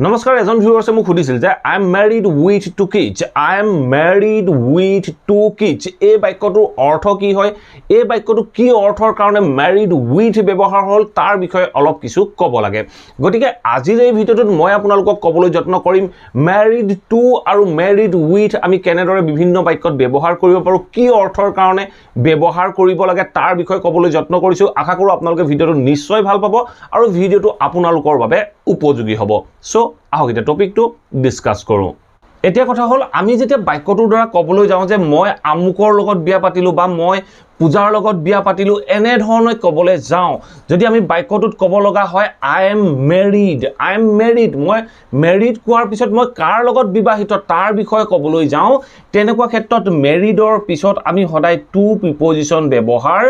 নমস্কাৰ এজন ভিউৱাৰ্ছে মোক সুধিছিল যে I am married with two kids I am married with two kids এই বাক্যটোৰ অৰ্থ কি হয় এই বাক্যটো কি অৰ্থৰ কাৰণে মেৰিড উইথ ব্যৱহাৰ হ'ল তাৰ বিষয়ে অলপ কিছু ক'ব লাগে গতিকে আজিৰ এই ভিডিঅ'টোত মই আপোনালোকক ক'বলৈ যত্ন কৰিম মেৰিড টু আৰু মেৰিড উইথ আমি কেনেদৰে বিভিন্ন বাক্যত ব্যৱহাৰ কৰিব পাৰোঁ কি অৰ্থৰ কাৰণে ব্যৱহাৰ কৰিব লাগে তাৰ বিষয়ে ক'বলৈ যত্ন কৰিছোঁ আশা কৰোঁ আপোনালোকে ভিডিঅ'টো নিশ্চয় ভাল পাব আৰু ভিডিঅ'টো আপোনালোকৰ বাবে উপযোগী হ'ব সো আহক এটা টপিকটো ডিসকাস কৰো এতিয়া কথা হল আমি যেতিয়া বাক্যটোৰ দ্বাৰা ক'বলৈ যাওঁ যে মই আমুকৰ লগত বিয়া পাতিলো বা মই পূজাৰ লগত বিয়া পাতিলো এনে ধৰণে ক'বলৈ যাওঁ যদি আমি বাক্যটোত ক'ব লগা হয় আই এম মেৰিড মই মেৰিড কোৱাৰ পিছত মই কাৰ লগত বিবাহিত তাৰ বিষয়ে ক'বলৈ যাওঁ তেনেকুৱা ক্ষেত্ৰত মেৰিডৰ পিছত আমি সদায় টু প্ৰিপজিশন ব্যৱহাৰ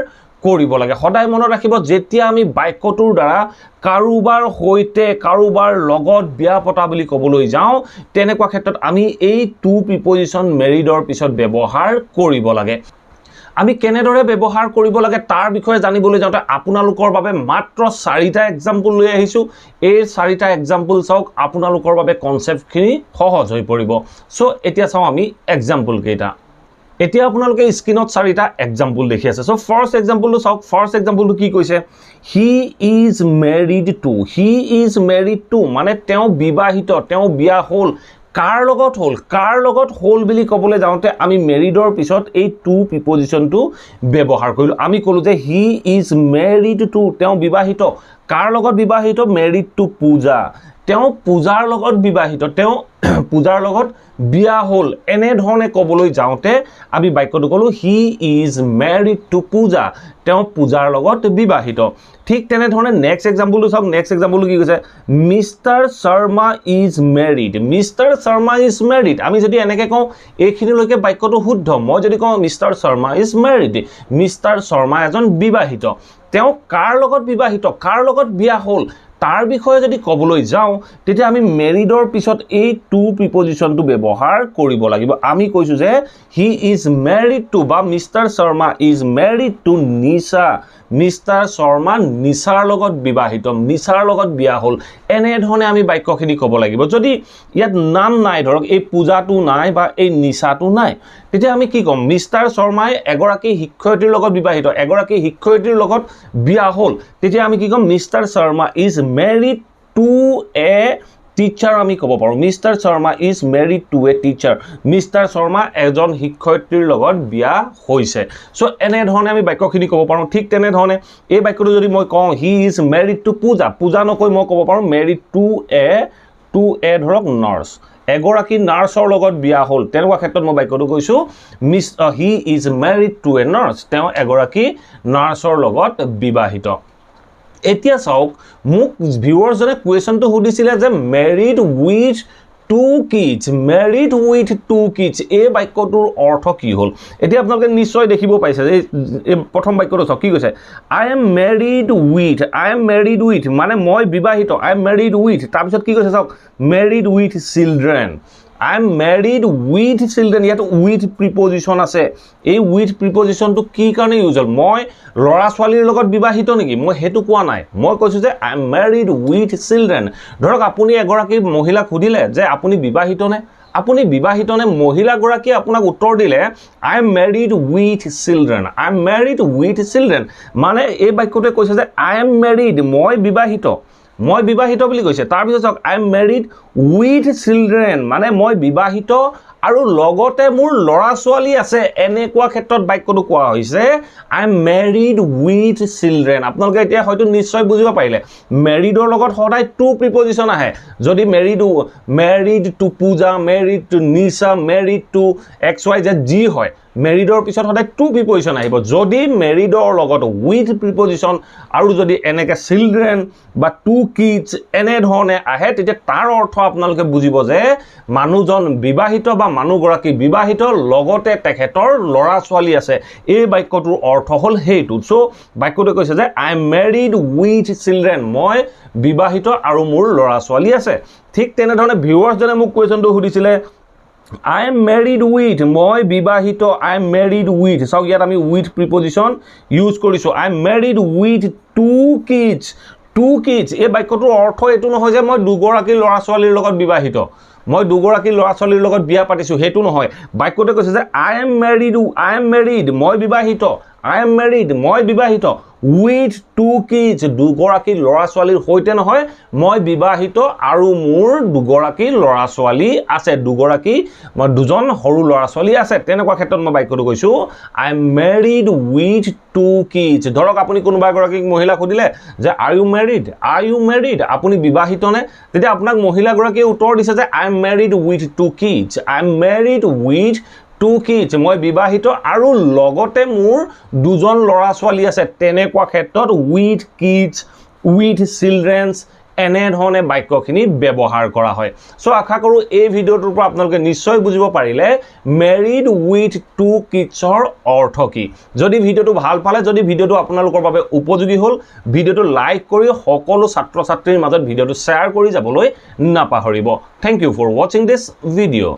কৰিব লাগে সদায় মনত ৰাখিব যেতিয়া আমি বাক্যটোৰ দ্বাৰা কাৰোবাৰ হৈতে কাৰোবাৰ লগত বিয়া পতা বুলি ক'বলৈ যাওঁ তেনেকুৱা ক্ষেত্ৰত আমি এই টু প্ৰিপজিশন মেৰিডৰ পিছত ব্যৱহাৰ কৰিব লাগে আমি কেনেদৰে ব্যৱহাৰ কৰিব লাগে তাৰ বিষয়ে জানিবলৈ যাওঁতে আপোনালোকৰ বাবে মাত্ৰ 4টা এক্সাম্পল লৈ আহিছো এই 4টা এক্সাম্পল চাওক আপোনালোকৰ বাবে কনসেপ্টখিনি সহজ হৈ পৰিব সো এতিয়া চাও আমি এক্সাম্পল কেইটা এতিয়া আপোনালোকে স্ক্ৰিনত 4টা এক্সাম্পল দেখি আছে সো ফাৰ্স্ট এক্সাম্পলটো চাওক ফাৰ্স্ট এক্সাম্পলটো কি কৈছে হি ইজ মেৰিড টু মানে তেওঁ বিবাহিত তেওঁ বিয়া হ'ল কাৰ লগত হ'ল বুলি ক'বলৈ যাওঁতে আমি মেৰিডৰ পিছত এই টু প্ৰিপজিশনটো ব্যৱহাৰ কৰিলো আমি ক'লো যে হি ইজ মেৰিড টু তেওঁ বিবাহিত কাৰ লগত বিবাহিত মেৰিড টু পূজা তেওঁ পূজাৰ লগত বিবাহিত তেওঁ পূজাৰ লগত বিয়া হ'ল এনে ধৰণে ক'বলৈ যাওঁতে আমি বাক্যটো ক'লো হি ইজ মেৰিড টু পূজা তেওঁ পূজাৰ লগত বিবাহিত ঠিক তেনে ধৰণে নেক্সট এক্সাম্পলটো চাওক নেক্সট এক্সাম্পলটো কি কৈছে মিষ্টাৰ শৰ্মা ইজ মেৰিড আমি যদি এনেকৈ কওঁ এইখিনিলৈকে বাক্যটো শুদ্ধ মই যদি কওঁ mister Sharma is married mister Sharma এজন বিবাহিত তেওঁ কাৰ লগত বিবাহিত কাৰ লগত বিয়া হ'ল তাৰ বিষয়ে যদি ক'বলৈ যাওঁ তেতিয়া আমি মেৰিডৰ পিছত এই টু প্ৰিপজিশনটো ব্যৱহাৰ কৰিব লাগিব আমি কৈছো যে হি ইজ মেৰিড টু বা mister Sharma is married to Nisha mister Sharma নিশাৰ লগত বিবাহিত নিশাৰ লগত বিয়া হ'ল এনে ধৰণে আমি বাক্যখিনি ক'ব লাগিব যদি ইয়াত নাম নাই ধৰক এই পূজাটো নাই বা এই নিশাটো নাই তেতিয়া আমি কি ক'ম মিষ্টাৰ শৰ্মাই এগৰাকী শিক্ষয়িত্ৰীৰ লগত বিবাহিত এগৰাকী শিক্ষয়িত্ৰীৰ লগত বিয়া হ'ল তেতিয়া আমি কি ক'ম mister Sharma is married to a teacher আমি ক'ব পাৰোঁ mister Sharma is married to a teacher mister Sharma এজন শিক্ষয়িত্ৰীৰ লগত বিয়া হৈছে সো এনে ধৰণে আমি বাক্যখিনি ক'ব পাৰোঁ ঠিক তেনে ধৰণে এই বাক্যটো যদি মই কওঁ হি ইজ মেৰিড টু পূজা নকৈ মই ক'ব পাৰোঁ মেৰিড টু এ ধৰক নাৰ্ছ এগৰাকী নাৰ্ছৰ লগত বিয়া হ'ল তেনেকুৱা ক্ষেত্ৰত মই বাক্যটো কৈছো he is married to a nurse তেওঁ এগৰাকী নাৰ্ছৰ লগত বিবাহিত এতিয়া চাওক মোক ভিউৱাৰজনে কুৱেশ্যনটো সুধিছিলে যে মেৰিড উইথ টু কিডছ এই বাক্যটোৰ অৰ্থ কি হ'ল এতিয়া আপোনালোকে নিশ্চয় দেখিব পাইছে যে এই প্ৰথম বাক্যটো চাওক কি কৈছে আই এম মেৰিড উইথ মানে মই বিবাহিত আই এম মেৰিড উইথ তাৰপিছত কি কৈছে চাওক married with children I am married with children ইয়াত with preposition আছে এই with prepositionটো কি কাৰণে ইউজ হ'ল মই লৰা ছোৱালীৰ লগত বিবাহিত নেকি মই হেতু কোৱা নাই মই কৈছো যে I am married with children ধৰক আপুনি এগৰাকী মহিলাক সুধিলে যে আপুনি বিবাহিত নে মহিলা গৰাকী আপোনাক উত্তৰ দিলে I am married with children মানে এই বাক্যটোৱে কৈছে যে I am married মই বিবাহিত বুলি কৈছে তাৰ পিছত চাওক I am married with children মানে মই বিবাহিত আৰু লগতে মোৰ লৰা ছোৱালী আছে এনেকুৱা ক্ষেত্ৰত বাক্যটো কোৱা হৈছে I am married with children আপোনালোকে এতিয়া হয়তো নিশ্চয় বুজিব পাৰিলে মেৰিডৰ লগত সদায় টু প্ৰিপজিশন আহে যদি মেৰিড টু পূজা married to Nisha married two XYZ G হয় মেৰিডৰ পিছত সদায় টু প্ৰিপজিশন আহিব যদি মেৰিডৰ লগত উইথ প্ৰিপজিশন আৰু যদি এনেকে চিলড্ৰেন বা টু কিডছ এনে ধৰণে আহে তেতিয়া তাৰ অৰ্থ আপোনালোকে বুজিব যে মানুহজন বিবাহিত বা মানুহগৰাকী বিবাহিত লগতে তেখেতৰ লৰা ছোৱালী আছে এই বাক্যটোৰ অৰ্থ হ'ল হেইটো সো বাক্যটো কৈছে যে I am married with children মই বিবাহিত আৰু মোৰ লৰা ছোৱালী আছে ঠিক তেনে ধৰণে ভিউৱাৰ্ছজনে মোক কুৱেশ্যনটো সুধিছিলে I am married with মই বিবাহিত I am married with চাওক ইয়াত আমি with preposition use কৰিছো I am married with two two kids এই বাক্যটোৰ অৰ্থ এটো নহয় যে মই দুগৰাকী ল'ৰা ছোৱালীৰ লগত বিবাহিত মই দুগৰাকী ল'ৰা ছোৱালীৰ লগত বিয়া পাতিছো হেতু নহয় বাক্যটো কৈছে যে I am married মই বিবাহিত I am married মই বিবাহিত with two kids দুগৰাকী ল'ৰা ছোৱালীৰ হৈতে নহয় মই বিবাহিত আৰু মোৰ দুগৰাকী ল'ৰা ছোৱালী আছে দুগৰাকী মই দুজন সৰু ল'ৰা ছোৱালী আছে তেনেকুৱা ক্ষেত্ৰত মই বাক্যটো কৈছো I am married with two kids ধৰক আপুনি কোনোবা এগৰাকী মহিলা খুদিলে যে are you married আপুনি বিবাহিত নে তেতিয়া আপোনাক মহিলা গৰাকীয়ে উত্তৰ দিছে যে I am married with two kids I am married with two kids মই বিবাহিত আৰু লগতে মোৰ দুজন ল'ৰা ছোৱালী আছে তেনেকুৱা ক্ষেত্ৰত with kids with children এনে ধৰণে বাক্যখিনি ব্যৱহাৰ কৰা হয় সো আশা কৰো এই ভিডিওটোৰ পৰা আপোনালোকে নিশ্চয় বুজিব পাৰিলে married with two kids ৰ অৰ্থ কি যদি ভিডিওটো ভাল পালে যদি ভিডিওটো আপোনালোকৰ বাবে উপযোগী হ'ল ভিডিওটো লাইক কৰি সকলো ছাত্ৰ ছাত্ৰীৰ মাজত ভিডিওটো শ্বেয়াৰ কৰি যাবলৈ নাপাহৰিব thank you for watching this video